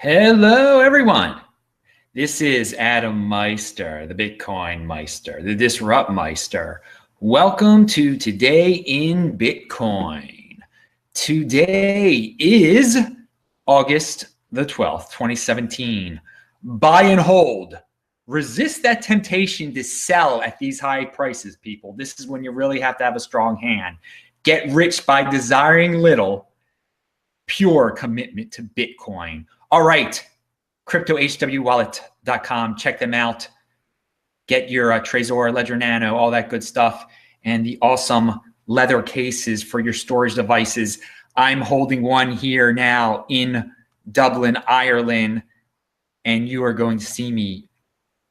Hello, everyone. This is Adam Meister, the Bitcoin Meister, the Disrupt Meister. Welcome to Today in Bitcoin. Today is August the 12th, 2017. Buy and hold. Resist that temptation to sell at these high prices, people. This is when you really have to have a strong hand. Get rich by desiring little. Pure commitment to Bitcoin. All right, cryptohwwallet.com. Check them out. Get your Trezor, Ledger Nano, all that good stuff, and the awesome leather cases for your storage devices. I'm holding one here now in Dublin, Ireland, and you are going to see me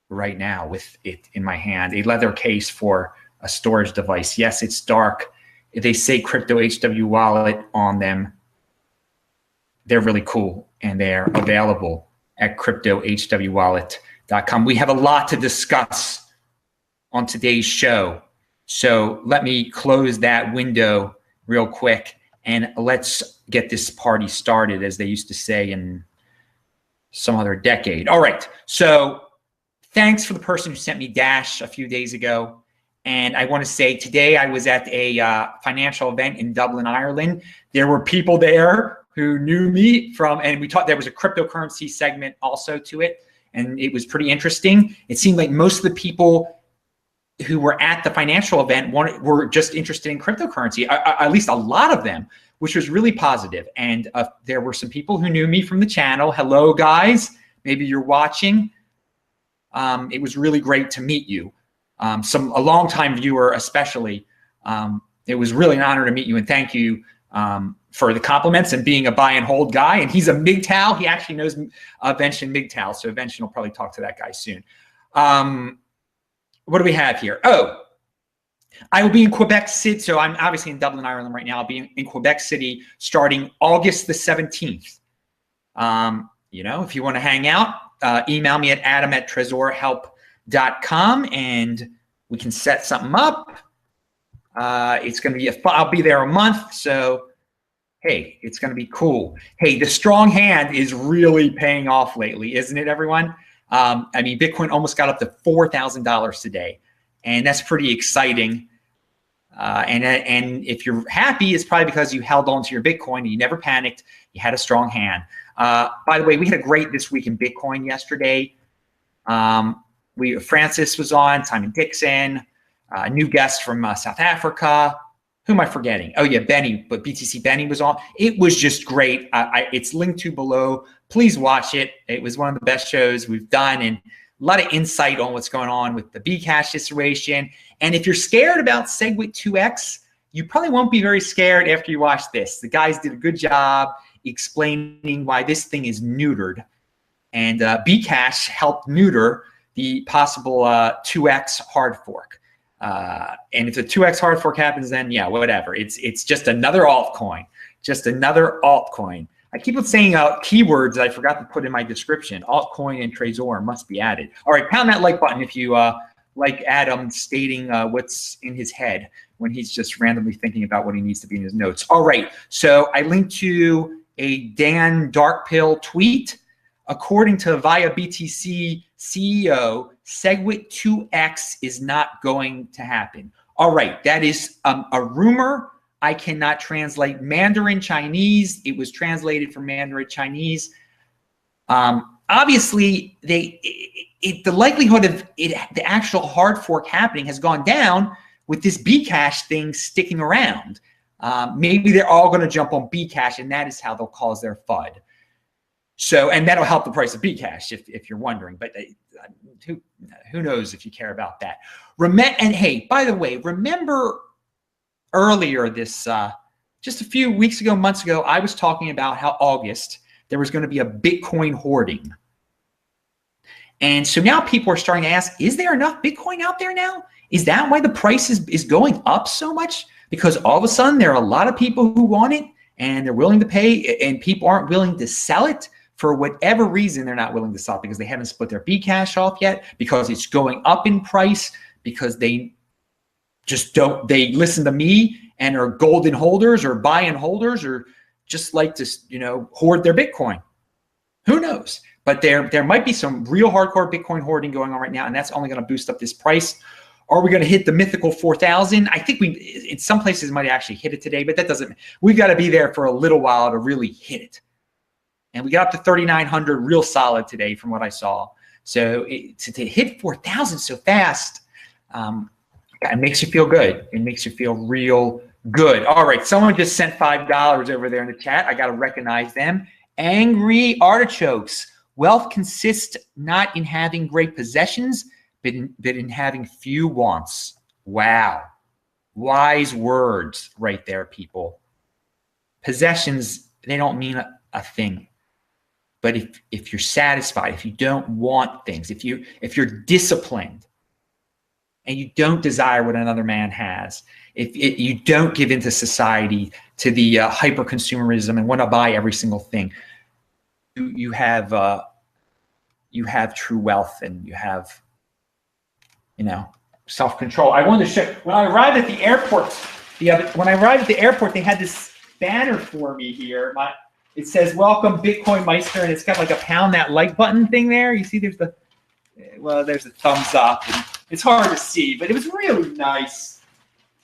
right now with it in my hand, a leather case for a storage device. Yes, it's dark. They say Crypto HW Wallet on them. They're really cool, and they're available at cryptohwwallet.com. We have a lot to discuss on today's show. So let me close that window real quick, and let's get this party started, as they used to say in some other decade. All right, so thanks for the person who sent me Dash a few days ago. And I want to say today I was at a financial event in Dublin, Ireland. There were people there who knew me from, and we talked, there was a cryptocurrency segment also to it, and it was pretty interesting. It seemed like most of the people who were at the financial event were just interested in cryptocurrency, at least a lot of them, which was really positive. And there were some people who knew me from the channel. Hello, guys. Maybe you're watching. It was really great to meet you. A longtime viewer especially. It was really an honor to meet you, and thank you for the compliments and being a buy and hold guy. And he's a MGTOW. He actually knows Vention MGTOW, so Vention will probably talk to that guy soon. What do we have here? Oh, I will be in Quebec City. So I'm obviously in Dublin, Ireland right now. I'll be in Quebec City starting August the 17th. You know, if you want to hang out, email me at adam@trezorhelp.com and we can set something up. It's going to be I'll be there a month, so hey, it's going to be cool. Hey, the strong hand is really paying off lately, isn't it, everyone? I mean, Bitcoin almost got up to $4,000 today, and that's pretty exciting. And if you're happy, it's probably because you held on to your Bitcoin and you never panicked. You had a strong hand. By the way, we had a great This Week in Bitcoin yesterday. Francis was on, Simon Dixon. A new guest from South Africa. Who am I forgetting? Oh yeah, Benny, but BTC Benny was on. It was just great. It's linked to below. Please watch it. It was one of the best shows we've done, and a lot of insight on what's going on with the Bcash situation. And if you're scared about SegWit 2x, you probably won't be very scared after you watch this. The guys did a good job explaining why this thing is neutered, and Bcash helped neuter the possible 2x hard fork. And if the 2x hard fork happens, then yeah, whatever. It's just another altcoin, just another altcoin. I keep on saying keywords that I forgot to put in my description. Altcoin and Trezor must be added. All right, pound that like button if you like Adam stating what's in his head when he's just randomly thinking about what he needs to be in his notes. All right, so I linked to a Dan Darkpill tweet. According to Via BTC CEO, SegWit 2x is not going to happen. All right, that is a rumor. I cannot translate Mandarin Chinese. It was translated from Mandarin Chinese. Obviously, the likelihood of the actual hard fork happening has gone down with this Bcash thing sticking around. Maybe they're all going to jump on Bcash, and that is how they'll cause their FUD. So, and that'll help the price of Bcash if you're wondering, but who knows if you care about that. And hey, by the way, remember earlier this, just a few weeks ago, months ago, I was talking about how August, there was going to be a Bitcoin hoarding. And so now people are starting to ask, is there enough Bitcoin out there now? Is that why the price is going up so much? Because all of a sudden there are a lot of people who want it and they're willing to pay, and people aren't willing to sell it. For whatever reason, they're not willing to sell it because they haven't split their Bcash off yet, because it's going up in price, because they just don't, they listen to me and are golden holders or buy-in holders or just like to, you know, hoard their Bitcoin. Who knows? But there might be some real hardcore Bitcoin hoarding going on right now, and that's only going to boost up this price. Are we going to hit the mythical 4,000? I think we, in some places, might actually hit it today, but that doesn't, we've got to be there for a little while to really hit it. And we got up to 3,900 real solid today from what I saw. So to hit 4,000 so fast, it makes you feel good. It makes you feel real good. All right, someone just sent $5 over there in the chat. I got to recognize them. Angry Artichokes. Wealth consists not in having great possessions, but in having few wants. Wow. Wise words right there, people. Possessions, they don't mean a thing. But if you're satisfied, if you don't want things, if you're disciplined, and you don't desire what another man has, if you don't give into society, to the hyper-consumerism and want to buy every single thing, you have true wealth, and you have, self-control. I wanted to show, when I arrived at the airport, they had this banner for me here. It says, "Welcome Bitcoin Meister," and it's got like a pound that like button thing there. You see, there's a thumbs up. And it's hard to see, but it was really nice.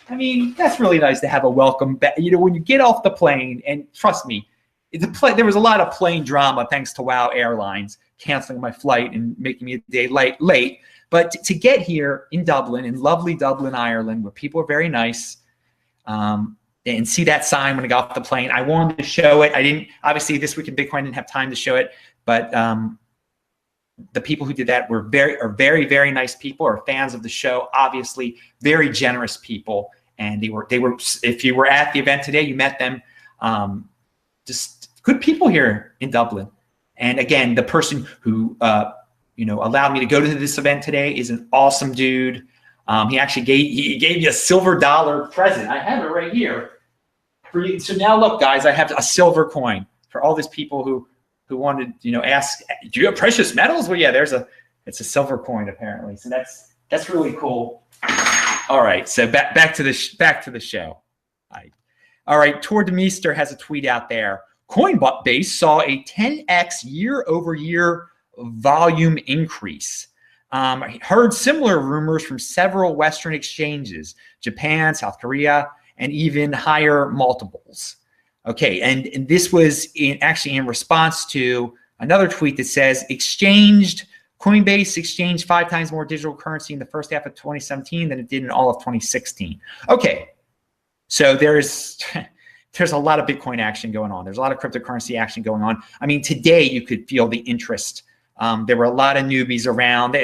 I mean, that's really nice to have a welcome back. When you get off the plane, and trust me, there was a lot of plane drama thanks to WoW Airlines canceling my flight and making me a day late. But to get here in Dublin, in lovely Dublin, Ireland, where people are very nice, and see that sign when I got off the plane, I wanted to show it. I didn't, obviously this week in Bitcoin, I didn't have time to show it, but the people who did that are very, very nice people, are fans of the show, obviously very generous people. And they were, if you were at the event today, you met them, just good people here in Dublin. And again, the person who, allowed me to go to this event today is an awesome dude. He actually gave me a silver dollar present. I have it right here. So now look, guys, I have a silver coin for all these people who wanted, ask, do you have precious metals? Well, yeah, it's a silver coin apparently. So that's really cool. All right, so back to the show. All right, Tor Demeester has a tweet out there. Coinbase saw a 10x year-over-year volume increase. Heard similar rumors from several Western exchanges, Japan, South Korea, and even higher multiples. Okay, and this was actually in response to another tweet that says, Coinbase exchanged 5 times more digital currency in the first half of 2017 than it did in all of 2016. Okay, so there's a lot of Bitcoin action going on. There's a lot of cryptocurrency action going on. I mean, today you could feel the interest. There were a lot of newbies around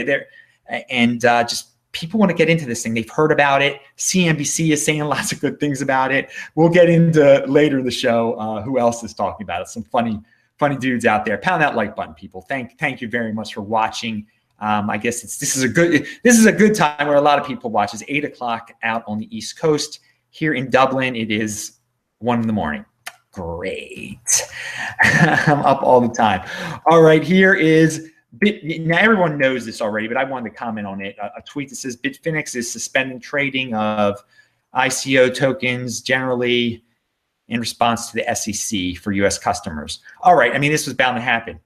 and just people want to get into this thing. They've heard about it. CNBC is saying lots of good things about it. We'll get into later in the show who else is talking about it. Some funny dudes out there. Pound that like button, people. Thank you very much for watching. I guess this is a good time where a lot of people watch. It's 8 o'clock out on the East Coast. Here in Dublin, it is 1 in the morning. Great. I'm up all the time. All right, here is now everyone knows this already, but I wanted to comment on it. A tweet that says Bitfinex is suspending trading of ICO tokens generally in response to the SEC for U.S. customers. All right, I mean, this was bound to happen.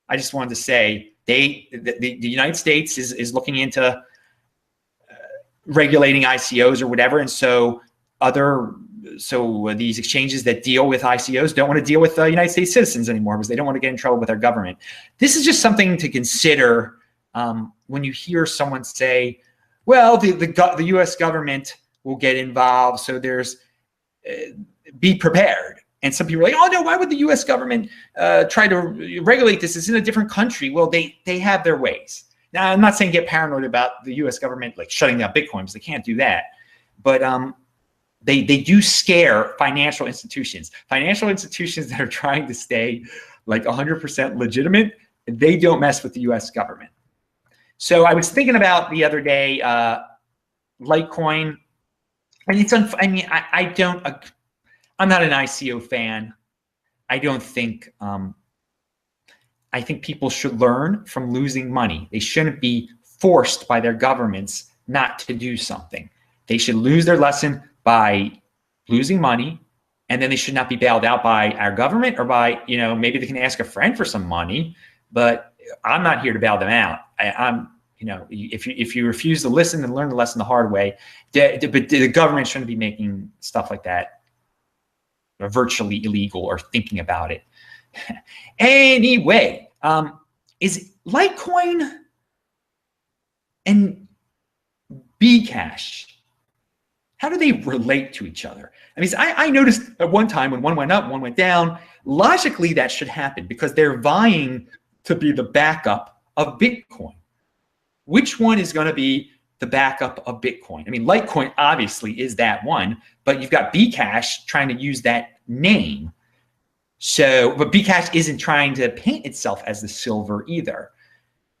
I just wanted to say the United States is looking into regulating ICOs or whatever, and so these exchanges that deal with ICOs don't want to deal with United States citizens anymore because they don't want to get in trouble with their government. This is just something to consider when you hear someone say, well, the U.S. government will get involved, so be prepared. And some people are like, oh, no, why would the U.S. government try to regulate this? It's in a different country. Well, they have their ways. Now, I'm not saying get paranoid about the U.S. government like shutting down Bitcoin because they can't do that. But they do scare financial institutions. Financial institutions that are trying to stay like 100% legitimate, they don't mess with the U.S. government. So I was thinking about the other day, Litecoin, and it's I'm not an ICO fan. I don't think I think people should learn from losing money. They shouldn't be forced by their governments not to do something. They should lose their lesson by losing money and then they should not be bailed out by our government or by, maybe they can ask a friend for some money, but I'm not here to bail them out. I'm, if you refuse to listen and learn the lesson the hard way, but the government shouldn't be making stuff like that virtually illegal or thinking about it. Anyway, is Litecoin and Bcash, how do they relate to each other? I mean, I noticed at one time when one went up, one went down. Logically, that should happen because they're vying to be the backup of Bitcoin. Which one is going to be the backup of Bitcoin? I mean, Litecoin obviously is that one, but you've got Bcash trying to use that name. So, but Bcash isn't trying to paint itself as the silver either.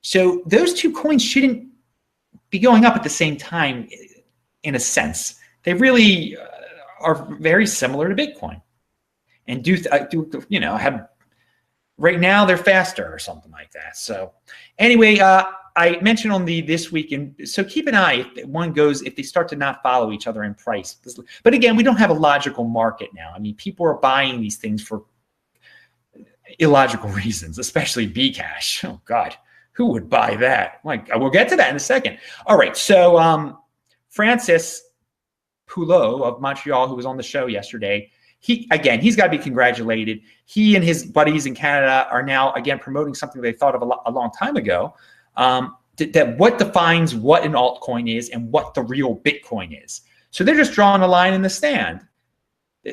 So those two coins shouldn't be going up at the same time in a sense. They really are very similar to Bitcoin, and do have, right now they're faster or something like that. So anyway, I mentioned on the this week, and so keep an eye if one goes, if they start to not follow each other in price. But again, we don't have a logical market now. I mean, people are buying these things for illogical reasons, especially Bcash. Oh God, who would buy that? Like, we'll get to that in a second. All right, so Francis Poulot of Montreal, who was on the show yesterday, he's got to be congratulated. He and his buddies in Canada are now again promoting something they thought of a long time ago. That what defines what an altcoin is and what the real Bitcoin is. So they're just drawing a line in the sand.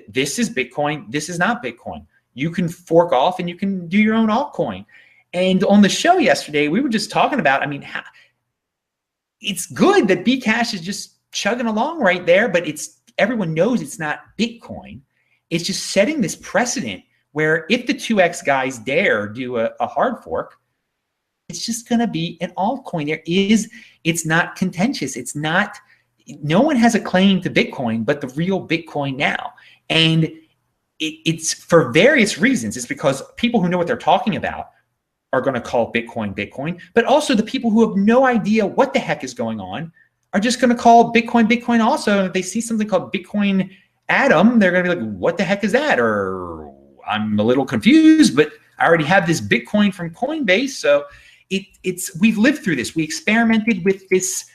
This is Bitcoin. This is not Bitcoin. You can fork off and you can do your own altcoin. And on the show yesterday, we were just talking about, I mean, it's good that Bcash is just chugging along right there, but everyone knows it's not Bitcoin. It's just setting this precedent where if the 2X guys dare do a hard fork, it's just going to be an altcoin. It's not contentious. No one has a claim to Bitcoin, but the real Bitcoin now. And it's for various reasons. It's because people who know what they're talking about are going to call Bitcoin, Bitcoin, but also the people who have no idea what the heck is going on are just going to call Bitcoin, Bitcoin also. And if they see something called Bitcoin Atom, they're going to be like, what the heck is that? Or I'm a little confused, but I already have this Bitcoin from Coinbase. So we've lived through this. We experimented with this,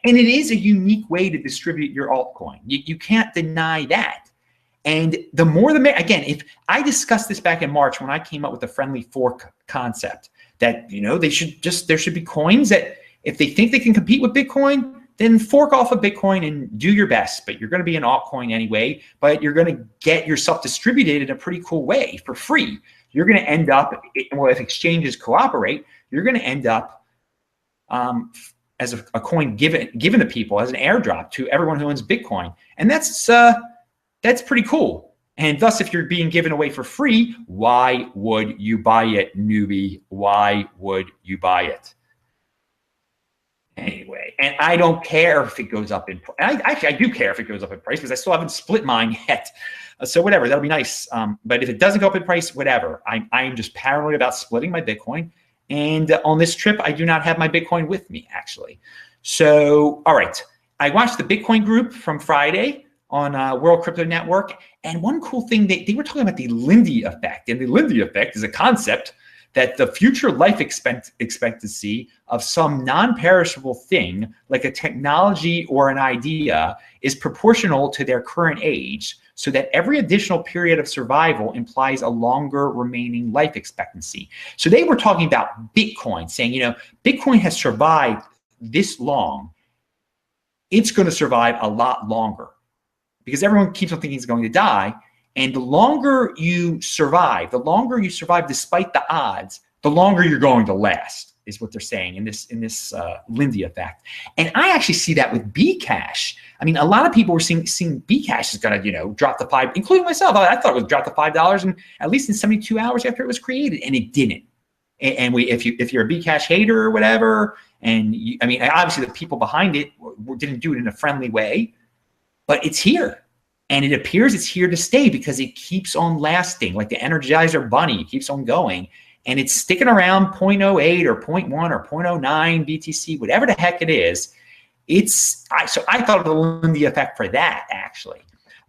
and it is a unique way to distribute your altcoin. You can't deny that. And the more the merrier. Again, if I discussed this back in March when I came up with the friendly fork concept, that there should be coins that if they think they can compete with Bitcoin, then fork off of Bitcoin and do your best. But you're going to be an altcoin anyway, but you're going to get yourself distributed in a pretty cool way for free. You're going to end up, well, if exchanges cooperate, you're going to end up as a coin given to people as an airdrop to everyone who owns Bitcoin. And that's pretty cool. And thus, if you're being given away for free, why would you buy it, newbie? Why would you buy it? Anyway, and I don't care if it goes up in price. Actually, I do care if it goes up in price because I still haven't split mine yet. So whatever, that'll be nice. But if it doesn't go up in price, whatever. I am just paranoid about splitting my Bitcoin. And on this trip, I do not have my Bitcoin with me, actually. So, all right. I watched the Bitcoin group from Friday on World Crypto Network. And one cool thing, they were talking about the Lindy effect. And the Lindy effect is a concept that the future life expectancy of some non-perishable thing, like a technology or an idea, is proportional to their current age, so that every additional period of survival implies a longer remaining life expectancy. So they were talking about Bitcoin, saying, Bitcoin has survived this long. It's going to survive a lot longer because everyone keeps on thinking it's going to die. And the longer you survive despite the odds, the longer you're going to last, is what they're saying in this Lindy effect. And I actually see that with Bcash. I mean, a lot of people were seeing Bcash is going to, drop to $5, including myself. I thought it would drop to $5 and at least in 72 hours after it was created, and it didn't. And if you're a Bcash hater or whatever, and obviously the people behind it didn't do it in a friendly way, but it's here. And it appears it's here to stay because it keeps on lasting, like the Energizer Bunny. It keeps on going. And it's sticking around 0.08 or 0.1 or 0.09 BTC, whatever the heck it is. So I thought of the Lindy effect for that, actually.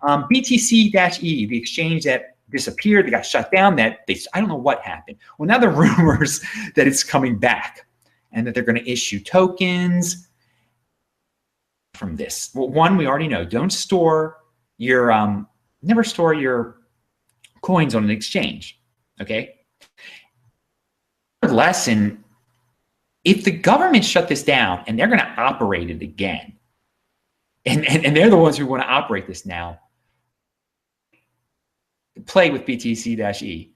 BTC-E, the exchange that disappeared, they got shut down, I don't know what happened. Well, now there are rumors that it's coming back and that they're going to issue tokens from this. Well, one, we already know, don't store your, never store your coins on an exchange, okay? Lesson, if the government shut this down and they're going to operate it again, and they're the ones who want to operate this now, play with BTC-E.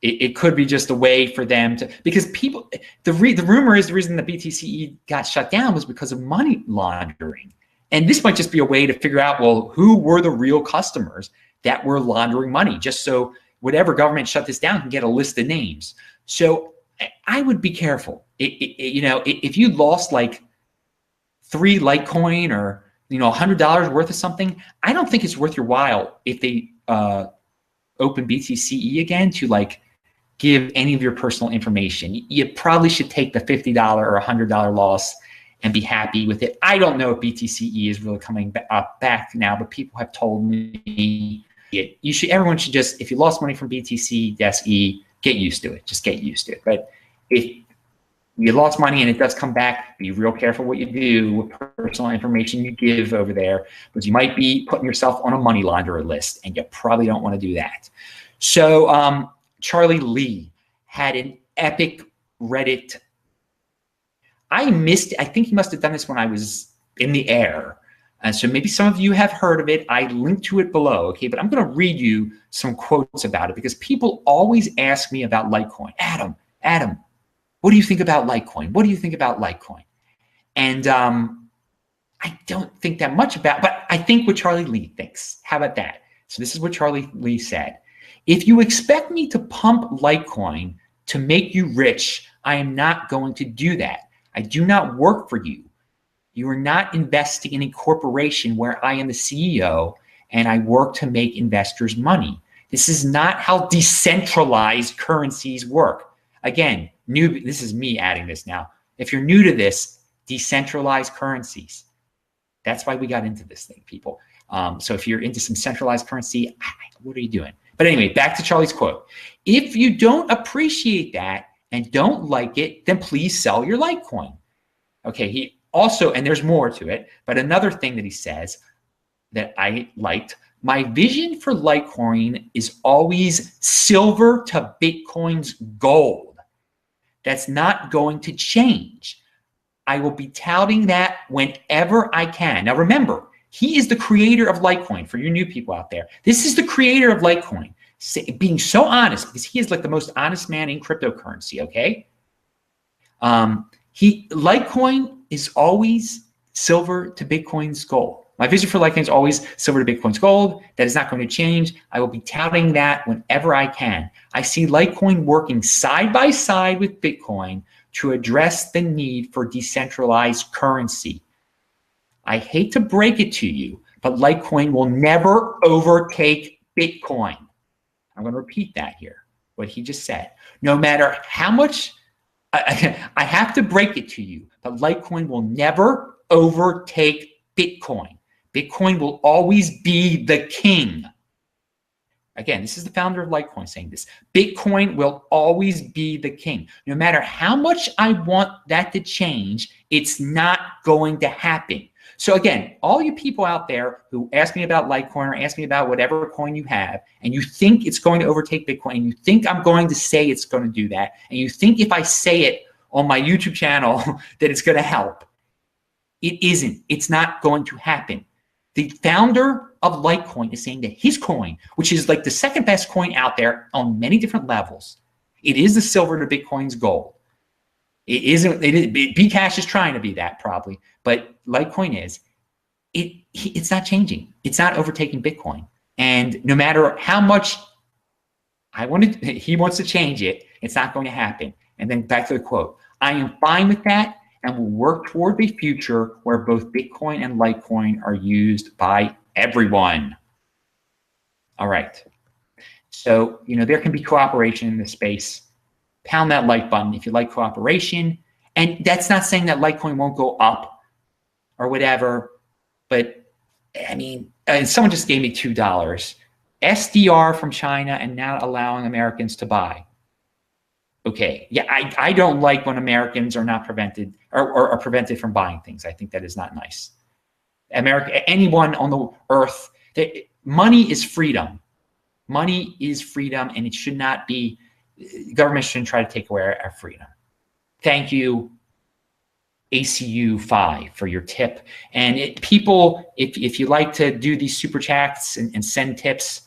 It could be just a way for them to, because people, the rumor is the reason the BTC-E got shut down was because of money laundering. And this might just be a way to figure out, well, who were the real customers that were laundering money, just so whatever government shut this down can get a list of names. So I would be careful. You know, if you lost like 3 Litecoin or, you know, $100 worth of something, I don't think it's worth your while if they open BTC-E again to like give any of your personal information. You probably should take the $50 or $100 loss and be happy with it. I don't know if BTC-E is really coming back now, but people have told me everyone should just, if you lost money from BTC-E, get used to it. Just get used to it. But if you lost money and it does come back, be real careful what you do with personal information you give over there, because you might be putting yourself on a money launderer list, and you probably don't want to do that. So Charlie Lee had an epic Reddit. I missed it. I think he must have done this when I was in the air. And so maybe some of you have heard of it. I linked to it below, okay? But I'm going to read you some quotes about it, because people always ask me about Litecoin. Adam, what do you think about Litecoin? What do you think about Litecoin? And I don't think that much about, but I think what Charlie Lee thinks. How about that? So this is what Charlie Lee said. If you expect me to pump Litecoin to make you rich, I am not going to do that. I do not work for you. You are not investing in a corporation where I am the CEO and I work to make investors money. This is not how decentralized currencies work. Again, this is me adding this now. If you're new to this, decentralized currencies. That's why we got into this thing, people. So if you're into some centralized currency, what are you doing? But anyway, back to Charlie's quote. If you don't appreciate that and don't like it, then please sell your Litecoin. Okay, he also, and there's more to it, but another thing that he says that I liked, my vision for Litecoin is always silver to Bitcoin's gold. That's not going to change. I will be touting that whenever I can. Now remember, he is the creator of Litecoin. For you new people out there, this is the creator of Litecoin, being so honest, because he is like the most honest man in cryptocurrency, okay? Litecoin is always silver to Bitcoin's gold. My vision for Litecoin is always silver to Bitcoin's gold. That is not going to change. I will be touting that whenever I can. I see Litecoin working side by side with Bitcoin to address the need for decentralized currency. I hate to break it to you, but Litecoin will never overtake Bitcoin. I'm going to repeat that here, what he just said. No matter how much, I have to break it to you, but Litecoin will never overtake Bitcoin. Bitcoin will always be the king. Again, this is the founder of Litecoin saying this. Bitcoin will always be the king. No matter how much I want that to change, it's not going to happen. So again, all you people out there who ask me about Litecoin or ask me about whatever coin you have, and you think it's going to overtake Bitcoin, and you think I'm going to say it's going to do that, and you think if I say it on my YouTube channel that it's going to help, it isn't. It's not going to happen. The founder of Litecoin is saying that his coin, which is like the second best coin out there on many different levels, it is the silver to Bitcoin's gold. It isn't. Bcash is trying to be that probably, but Litecoin is. It's not changing. It's not overtaking Bitcoin. And no matter how much he wants to change it, it's not going to happen. And then back to the quote. I am fine with that, and will work toward the future where both Bitcoin and Litecoin are used by everyone. All right. So, there can be cooperation in this space. Pound that like button if you like cooperation. And that's not saying that Litecoin won't go up or whatever, but I mean, someone just gave me $2. SDR from China and not allowing Americans to buy. Okay, yeah, I don't like when Americans are not prevented or are prevented from buying things. I think that is not nice. Anyone on the earth, money is freedom. Money is freedom, and it should not be, government shouldn't try to take away our freedom. Thank you, ACU5, for your tip. And people, if you like to do these super chats and send tips,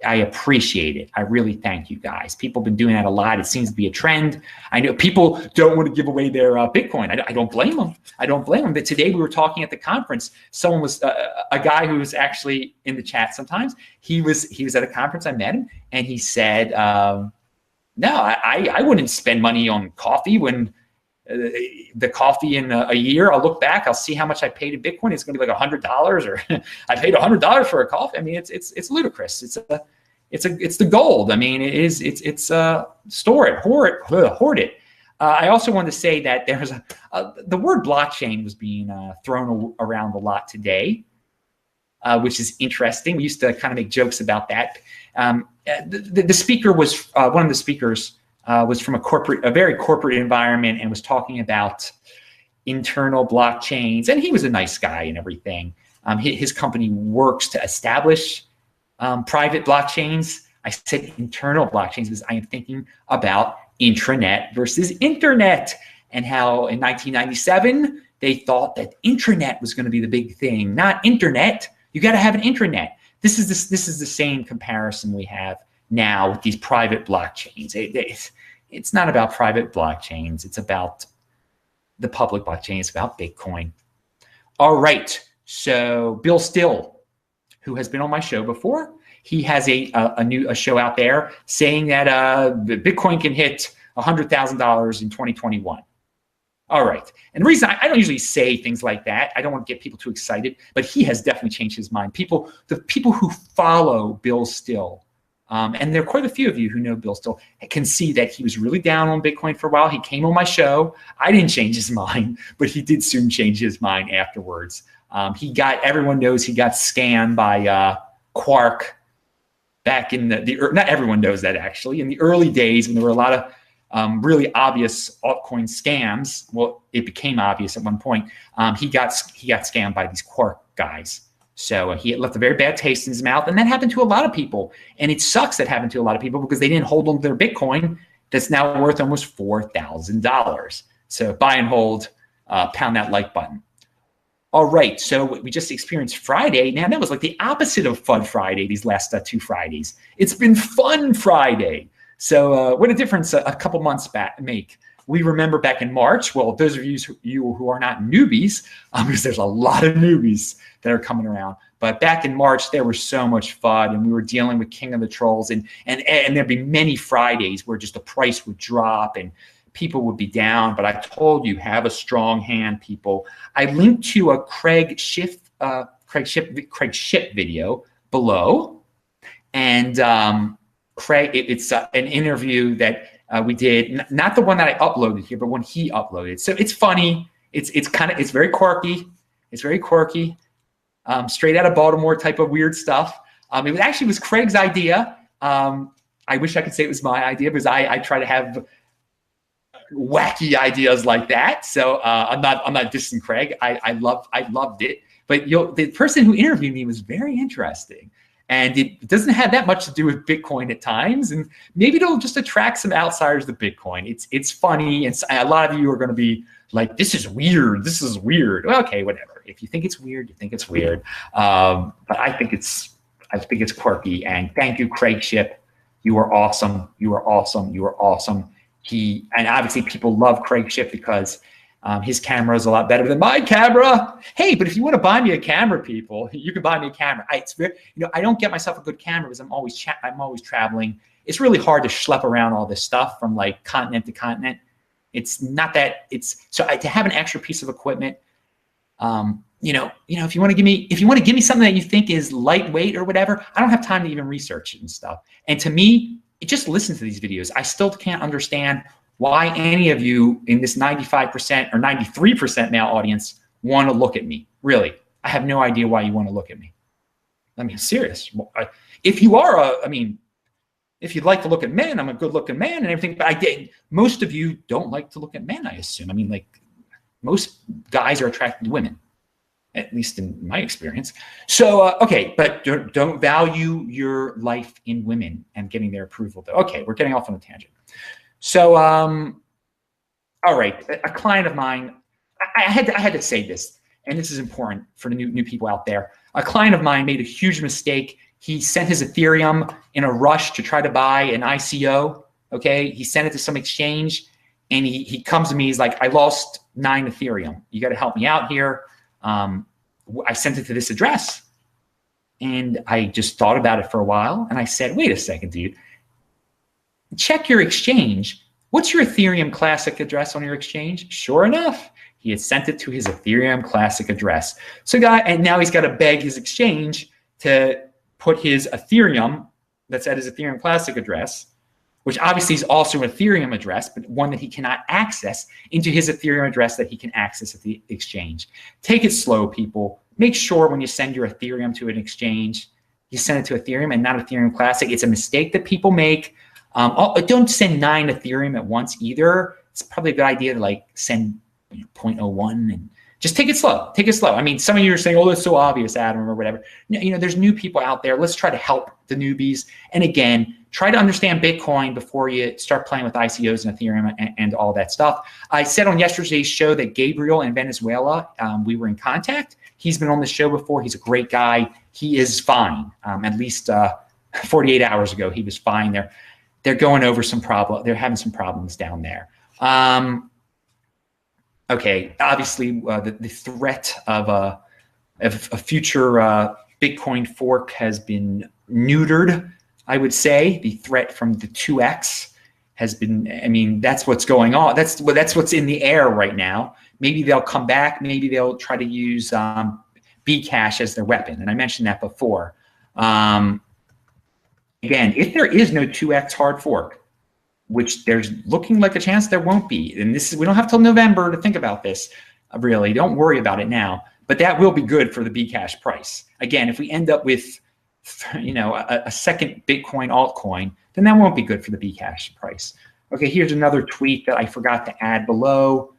I appreciate it. I really thank you guys. People have been doing that a lot. It seems to be a trend. I know people don't want to give away their Bitcoin. I don't blame them. I don't blame them. But today we were talking at the conference. Someone was a guy who was actually in the chat sometimes. He was at a conference. I met him, and he said, "No, I wouldn't spend money on coffee when the coffee in a year. I'll look back. I'll see how much I paid in Bitcoin. It's going to be like $100, or I paid $100 for a coffee. I mean, it's ludicrous. It's the gold. I mean, it's store it, hoard it. I also wanted to say that there's the word blockchain was being thrown around a lot today, which is interesting. We used to kind of make jokes about that. The speaker was one of the speakers. Was from a very corporate environment, and was talking about internal blockchains. And he was a nice guy and everything. His company works to establish private blockchains. I said internal blockchains because I am thinking about intranet versus internet, and how in 1997 they thought that intranet was going to be the big thing, not internet. You got to have an intranet. This is the same comparison we have now with these private blockchains. It's not about private blockchains. It's about the public blockchain. It's about Bitcoin. All right. So Bill Still, who has been on my show before, he has a show out there saying that Bitcoin can hit $100,000 in 2021. All right. And the reason I don't usually say things like that, I don't want to get people too excited, but he has definitely changed his mind. The people who follow Bill Still, and there are quite a few of you who know Bill Still, can see that he was really down on Bitcoin for a while. He came on my show. I didn't change his mind, but he did soon change his mind afterwards. Everyone knows he got scammed by Quark back in not everyone knows that actually. In the early days when there were a lot of really obvious altcoin scams, well, it became obvious at one point, he got scammed by these Quark guys. So he left a very bad taste in his mouth, and that happened to a lot of people. And it sucks that happened to a lot of people because they didn't hold on to their Bitcoin that's now worth almost $4,000. So buy and hold, pound that like button. All right, so we just experienced Friday. Now that was like the opposite of Fun Friday these last 2 Fridays. It's been Fun Friday. So what a difference a couple months back make. We remember back in March, well, those of you who are not newbies, because there's a lot of newbies that are coming around. But back in March, there was so much fun, and we were dealing with King of the Trolls, and there'd be many Fridays where just the price would drop and people would be down. But I told you, have a strong hand, people. I linked to a Craig Schiff video below, and Craig, it's an interview that we did, not the one that I uploaded here, but one he uploaded. So it's funny. It's very quirky. It's very quirky. Straight out of Baltimore type of weird stuff. It was Craig's idea. I wish I could say it was my idea because I try to have wacky ideas like that. So I'm not dissing Craig. I loved it. But the person who interviewed me was very interesting. And it doesn't have that much to do with Bitcoin at times. And maybe it'll just attract some outsiders to Bitcoin. It's funny. And a lot of you are going to be like, this is weird. This is weird. Well, okay, whatever. If you think it's weird, you think it's weird. But I think it's quirky. And thank you, Craig Ship. You are awesome. You are awesome. You are awesome. And obviously people love Craig Ship because his camera is a lot better than my camera. Hey, but if you want to buy me a camera, people, you can buy me a camera. I don't get myself a good camera because I'm always traveling. It's really hard to schlep around all this stuff from like continent to continent. It's not that to have an extra piece of equipment. If you want to give me something that you think is lightweight or whatever, I don't have time to even research it and stuff. And to me, just listen to these videos. I still can't understand why any of you in this 95% or 93% now audience want to look at me. Really, I have no idea why you want to look at me. I mean, serious. If you are if you'd like to look at men, I'm a good looking man and everything, but most of you don't like to look at men, I assume. I mean, like, most guys are attracted to women, at least in my experience. So, okay, but don't value your life in women and getting their approval. Okay, we're getting off on a tangent. So, all right, a client of mine, I had to say this, and this is important for the new people out there. A client of mine made a huge mistake. He sent his Ethereum in a rush to try to buy an ICO. Okay, he sent it to some exchange, and he comes to me. He's like, I lost 9 Ethereum. You got to help me out here. I sent it to this address, and I just thought about it for a while, and I said, wait a second, dude. Check your exchange. What's your Ethereum Classic address on your exchange? Sure enough, he had sent it to his Ethereum Classic address. So and now he's got to beg his exchange to put his Ethereum that's at his Ethereum Classic address, which obviously is also an Ethereum address, but one that he cannot access, into his Ethereum address that he can access at the exchange. Take it slow, people. Make sure when you send your Ethereum to an exchange, you send it to Ethereum and not Ethereum Classic. It's a mistake that people make. Don't send 9 Ethereum at once either. It's probably a good idea to like send 0.01 and just take it slow. Take it slow. I mean, some of you are saying, oh, that's so obvious, Adam, or whatever. You know, there's new people out there. Let's try to help the newbies. And again, try to understand Bitcoin before you start playing with ICOs and Ethereum and all that stuff. I said on yesterday's show that Gabriel in Venezuela, we were in contact. He's been on the show before. He's a great guy. He is fine. At least 48 hours ago, he was fine. They're going over some problem. They're having some problems down there. Okay, obviously the threat of a future Bitcoin fork has been neutered, I would say. The threat from the 2x has been, I mean, that's what's going on. That's what's in the air right now. Maybe they'll come back. Maybe they'll try to use Bcash as their weapon. And I mentioned that before. Again, if there is no 2x hard fork, which there's looking like a chance there won't be. And we don't have till November to think about this, really. Don't worry about it now. But that will be good for the Bcash price. Again, if we end up with, a second Bitcoin altcoin, then that won't be good for the Bcash price. Okay, here's another tweet that I forgot to add below.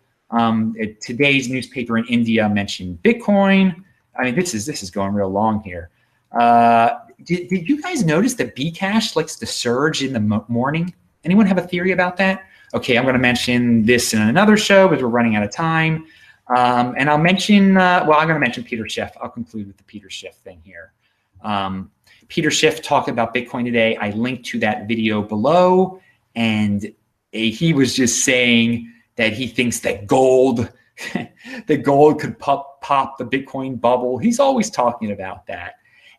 Today's newspaper in India mentioned Bitcoin. I mean, this is going real long here. Did you guys notice that Bcash likes to surge in the morning? Anyone have a theory about that? Okay, I'm going to mention this in another show because we're running out of time. And I'll mention, I'm going to mention Peter Schiff. I'll conclude with the Peter Schiff thing here. Peter Schiff talked about Bitcoin today. I linked to that video below. And he was just saying that he thinks that gold, that gold could pop the Bitcoin bubble. He's always talking about that.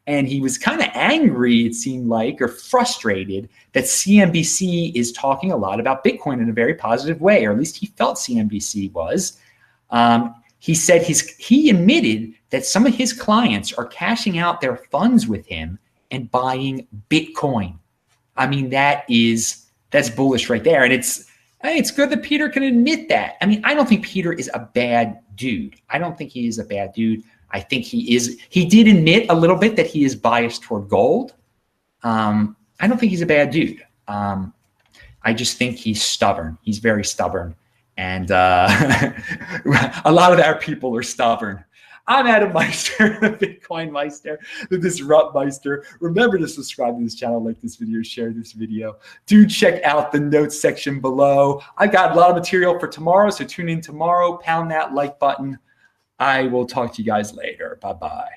And he was kind of angry, it seemed like, or frustrated that CNBC is talking a lot about Bitcoin in a very positive way, or at least he felt CNBC was. He said he admitted that some of his clients are cashing out their funds with him and buying Bitcoin. I mean, that's bullish right there. And it's good that Peter can admit that. I mean, I don't think Peter is a bad dude. I don't think he is a bad dude. I think he did admit a little bit that he is biased toward gold. I don't think he's a bad dude. I just think he's stubborn. He's very stubborn. And a lot of our people are stubborn. I'm Adam Meister, the Bitcoin Meister, the Disrupt Meister. Remember to subscribe to this channel, like this video, share this video. Do check out the notes section below. I got a lot of material for tomorrow, so tune in tomorrow. Pound that like button. I will talk to you guys later. Bye-bye.